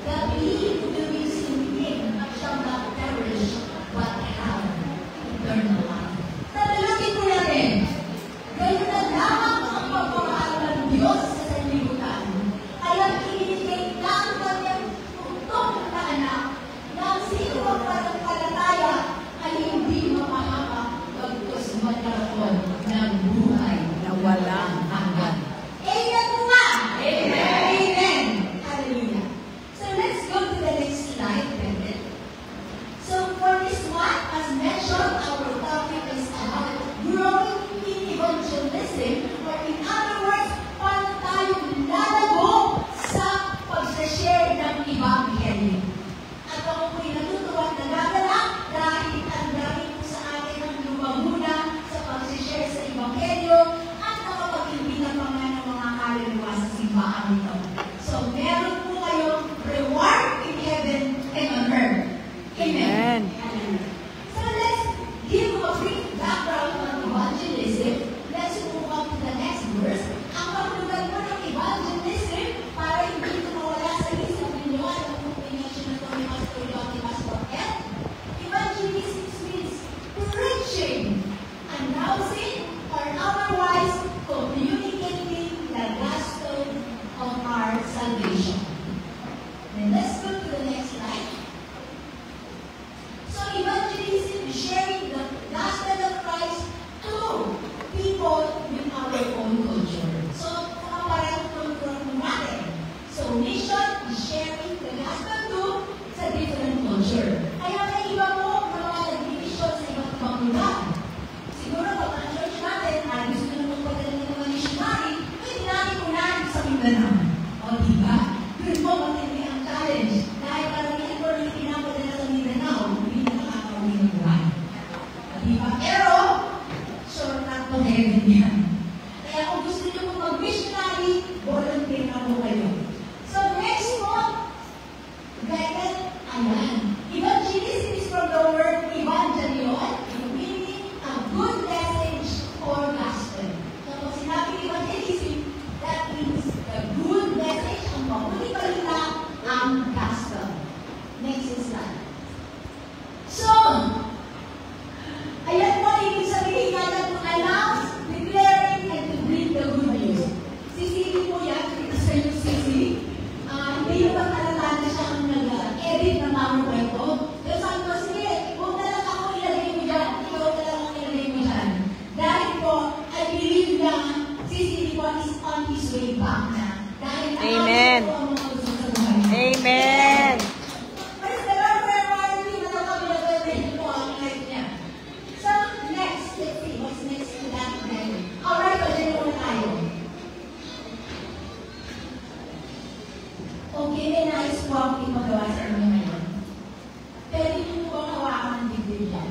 that we will receive him shall not perish, but have eternal life. Nalalagin po natin, ganyan na lamang ang pagmamahal ng Diyos sa sanlibutan. Kaya pinigay na ang kanyang utong na anak na sino ang pananampalataya ay hindi mapahama bagkus magkaroon ng buhay na walang hanggan. Amen po nga! Amen! Amen! Hallelujah! So let's go to the next slide, Bennett. So for this one, as mentioned, our topic is about growing in evangelism, or in other words, paano tayo lalago sa pag-share ng Ebanghelyo. At ako po'y natutuwa at nagagalak dahil ang dami po sa akin ang lumamuna sa pag-share sa Ebanghelyo at nakapag-imbita pa nga ng mga kaluluwa sa simbahan nito. So, meron po kayong reward in heaven and on earth. Amen. Amen. So, let's give a brief background on evangelism. Let's move on to the next verse. Ang paglugan po ng evangelism para hindi ito mawala sa isip ninyo at ang mention na ito ni Pastor John ni Pastor Ed. Evangelism means preaching, announcing, or otherwise communicating the gospel of our salvation. Then let's go to the next slide. So evangelism is sharing the gospel of Christ to people with our own culture. So, parang culture natin. So, mission is sharing the gospel to sa different culture. Kaya may iba po na mga nag-mission sa iba't ibang lugar. Siguro pag ang church natin ay gusto na magpadala ng mga missionary, pwede natin unahin sa Mindanao. O diba? Doon po matindi ang challenge. Dahil karamihan ko rin pinapadala sa Mindanao, hindi na nakakawin ng buhay. O diba? Pero, shortcut to heaven yan. Kaya kung gusto niyo po mag-missionary, volunteer na po kayo. So next po, guys, ayan. Evangelism is from the word evangelion, meaning a good message or gospel. So pag sinabi evangelism, that means the good message, ang mabuting balita, ang gospel. Next slide. So, ayan po, ibig sabihin natin to announce, declaring, and to bring the good news. Sisili po yan, kita sa iyo sisili. Hindi naman alala na siya ang nag-edit ng mga kwento. Pero sabi ko, sige, huwag na lang ako ilagay mo dyan. Ikaw na lang ang ilagay mo dyan. Dahil po, I believe na sisili po is on his way back na. Dahil Amen. po ang mga gusto sa buhay. Amen. Praise the Lord, Brother Marty. Kami na po ang life niya. So, next, let's see what's next to that then. Alright, so dyan muna tayo. Okay, may nais po akong ipagawa sa inyo ngayon. Pwede niyo po ang hawakan ng dibdib yan.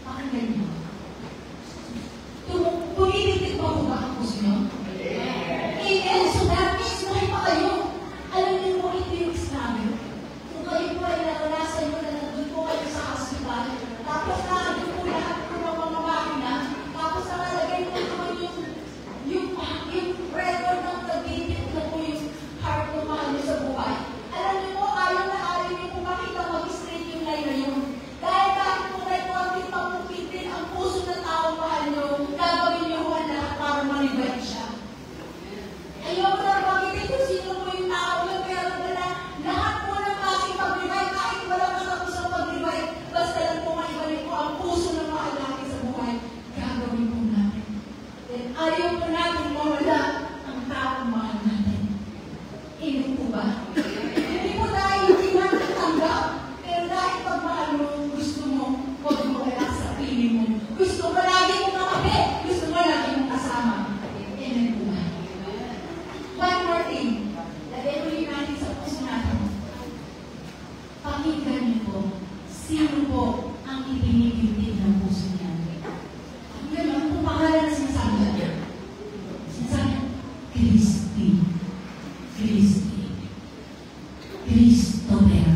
Pakinggan niyo. Tumitigil po ba ang puso niyo? Amen. So that means buhay pa kayo. Alam niyo po ito yung sinabi. Kung kayo po ay naranasan nyo na nandun po kayo sa hospital, tapos nandun po lahat po ng mga makina, tapos nakalagay po naman yung record ng pag-ibig na po yung heart ng mahal nyo sa buhay. Alam niyo po, ayaw na ayaw niyo po makita mag-straight yung line na yun. Dahil kahit po may konting pagpupitin ang puso ng taong mahal nyo, gagawin niyo po lahat para malibay siya. Ayaw na magitin kung sino po yung tao yun, pero lahat po ng klaseng paglibay, kahit wala kasapusang paglibay, basta lang po maibalik po ang puso ng mahal natin sa buhay, gagawin po natin. Then ayaw po natin mawala ang taong mahal natin. Iyon po ba? Hindi po dahil hindi natin tanggap, pero dahil pagmahal mo, gusto mo, huwag mo kaya sa piling mo. Gusto mo lagi mong kakape, gusto mo lagi mong kasama. Amen po ba? One more thing. Lagay ulit natin sa puso natin. Pakinggan niyo po, sino po ang ibinibigay ng puso niya? Pakinggan niyo, kung pangalan na sinasabi niya. Sinasabi niya, Kristi. Kristi. Christopher.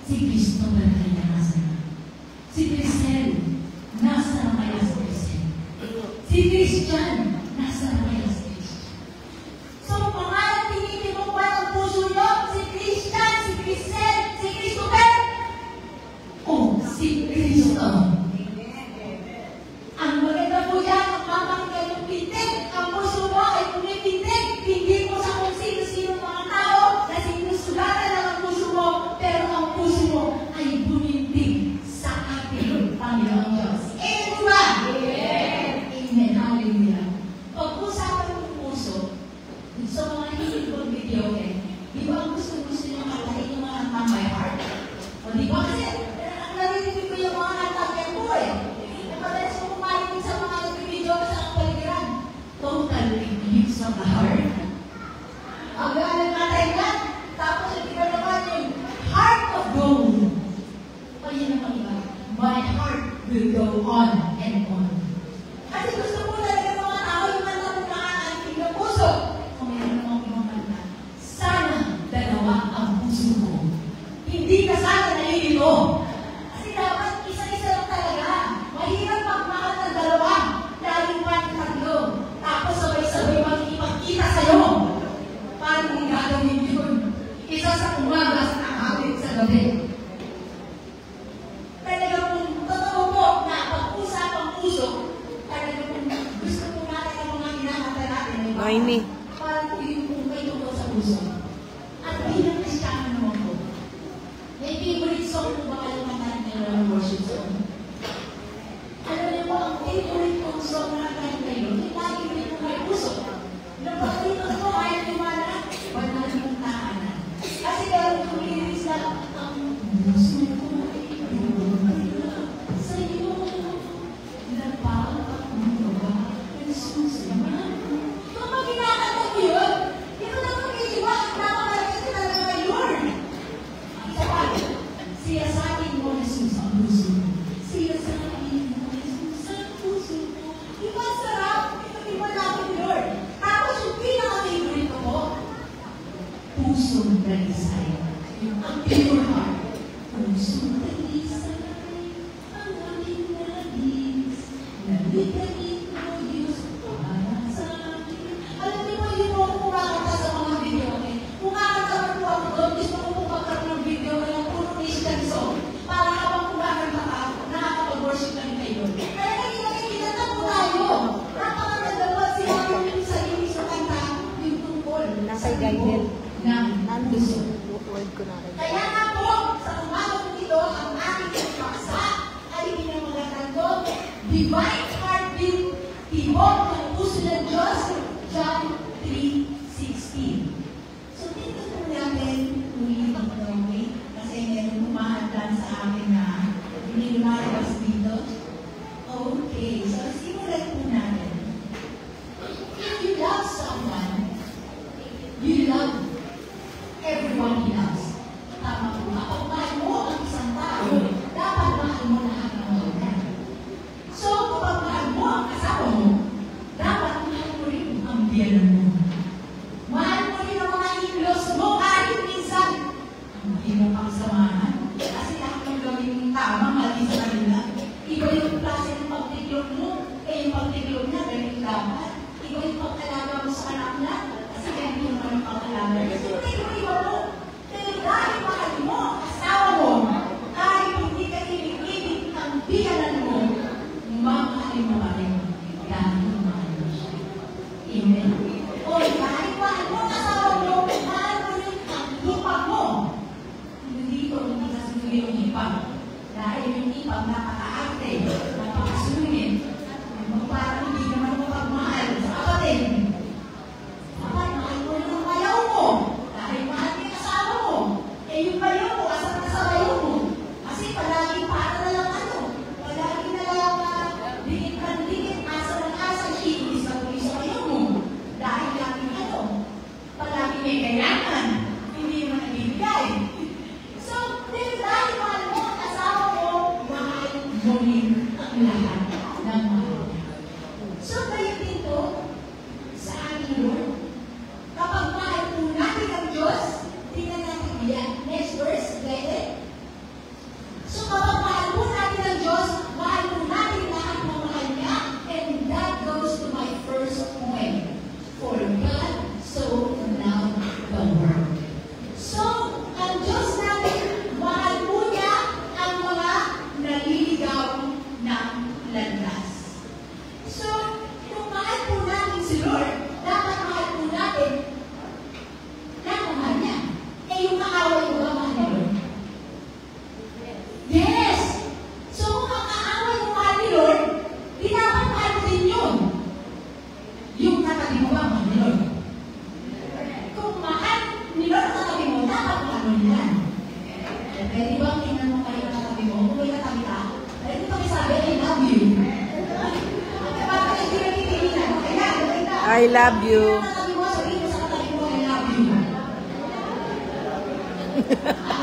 Si Christopher kaya nasa na. Si Crisel, nasa na kaya si Crisel. Si Christian, nasa na kaya si Christian. So, pangalan tinitipok ba ng puso niyo? Si Christian. Noemi. Parang yung may tungkol sa puso. At bilang Kristiyano naman po, may favorite song po ba kayo kantahan kayo ng worship song? Alam niyo po, ang favorite kong song na kantahan kayo, yung lagi rin po may puso. Nung pagkatito ko, ayaw liwana, wala nang tahanan. Kasi meron kong lyrics na, ang puso ko ay lumabas sa'yo, napapagawa ng susunod. Kung maginakanta ko yun, ito na kung iiwa, nakakalakas na ng mga Lord. Isa pa, siya sa akin mo, Jesus, ang puso mo. Siya sa akin mo, Jesus, ang puso mo. Diba sarap? Ito diba namin, Lord? Tapos yung pinaka-favorite ko po, pusong dalisay. Ang pure heart. Pusong dalisay, ang aming nagis. Nalikain mo, Diyos, para sa akin. Alam niyo po, yun po ako kumakanta sa mga video. Kumakanta po ako doon. Gusto ko po magkaroon ng video ng puro Christian song. Para habang kumakanta ka, nakakapag-worship lang kayo. Kaya nakikita po tayo. Napakaganda po at sinabi yung sarili sa kanta, yung tungkol Nasa guided. ng puso. Word ko na rin. Kaya nga po, sa umagang ito, ang aking paksa ay pinamagatan ko, Divine Heartbeat, Tibok ng Puso ng Diyos, John 3:16. So, dito po natin ulit ang gawin, kasi meron humahatan sa akin na hindi lumalabas dito. Okay, so simulan po natin. If you love someone, you love everyone he loves. Tama po. Kapag mahal mo ang isang tao, dapat mahal mo lahat ng mga yan. So, kapag mahal mo ang asawa mo, dapat mahal mo rin ang biyanan mo. Mahal mo rin ang mga in-laws mo kahit minsan ang mahirap ang samahan. Kasi lahat ng gawin mong tama, mali sa kanila. Iba yung klase ng pagtiklog mo, yung pagtiklog na, ganyan dapat. Iba yung pagkalaga mo sa anak na, kasi ganyan yung mga pagkalaga. Iba mo. Pero dahil mahal mo ang asawa mo, kahit hindi ka ibig-ibig ang biyanan mo, mamahalin mo pa rin dahil mahal mo siya. Amen. O dahil mahal mo ang asawa mo, mahal mo rin ang hipag mo. Hindi kasi yung hipag. Dahil yung hipag napaka-arte, napaka-sulit, parang hindi naman mo pagmahal sa kapatid. Dapat mahal mo rin ang bayaw mo. Dahil mahal mo yung asawa mo. Eh yung bayaw mo, asal na sa bayaw mo. Kasi palagi para na lang ano. Palagi na lang dikit ng dikit, asal ng asal, inis na tuloy sa bayaw mo. Dahil lagi ano, palagi may kayanan. Hindi mo nabibigay. So, dahil mahal mo ang asawa mo, mahal mo rin ang lahat ng mahal. So, kayo dito, sa ating Lord, kapag mahal po natin ang Diyos, tingnan natin yan. Next verse, ready? So, kapag mahal po natin ang Diyos, mahal po natin lahat ng mahal niya, and that goes to my first point. For God so loved the world. So, ang Diyos natin, mahal po niya ang mga naliligaw ng landas. So, kung mahal po natin si Lord, dapat mahal po natin na mahal niya. Eh, yung kaaway mo ba mahal niya Lord? Yes! So, kung ang kaaway mo mahal ni Lord, di dapat mahal mo din yun. Yung katabi mo ba mahal ni Lord? Kung mahal ni Lord ang katabi mo, dapat mahal mo din yan. Pwede ba tingnan mo kayo ang katabi mo? Kung may katabi ka, pwede mo sabi, I love you. I love you.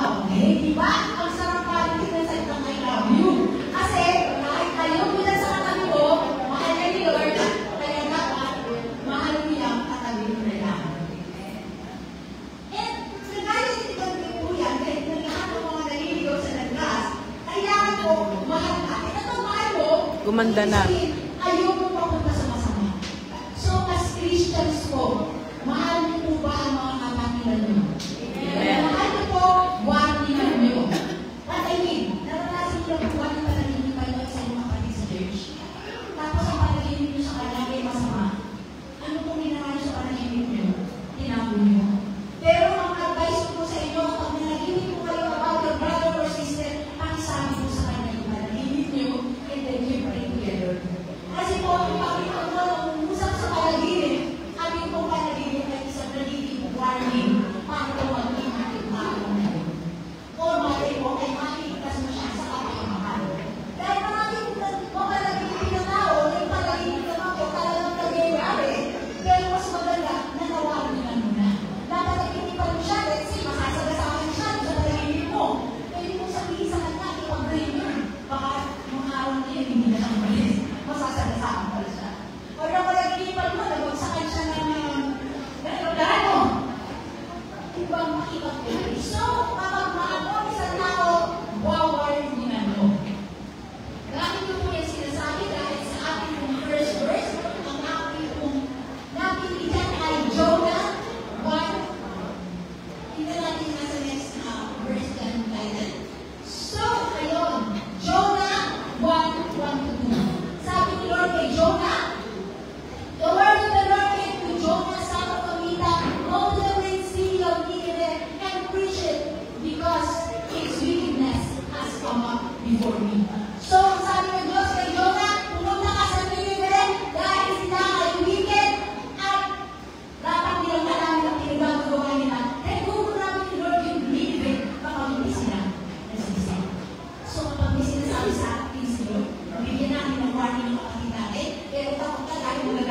Okay, di ba? Ang sarap palitin ng salitang I love you. Kasi, kahit ayaw mo lang sa katabi mo, mahal niya ni Lord, kaya dapat, mahal mo yung katabi mo na lang. And, kagaya din ito po yan, kahit na lahat ng mga naliligaw sa naglas, kailangan mo, mahal ka. At ito, mahal mo, Gumanda na. ayaw mo papunta sa masama. So, as Christians po, mahal niyo po ba ang mga kapatiran niyo? Amen. Mahal niyo po, wanihan niyo. What I mean, naranasan niyo po ba yung panaginip kayo sa inyong kapatid sa church? Tapos ang panaginip niyo sa kanila ay masama. Ano pong ginawa niyo sa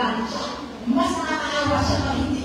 nagagalit siya. Mas nakakaawa siya pag hindi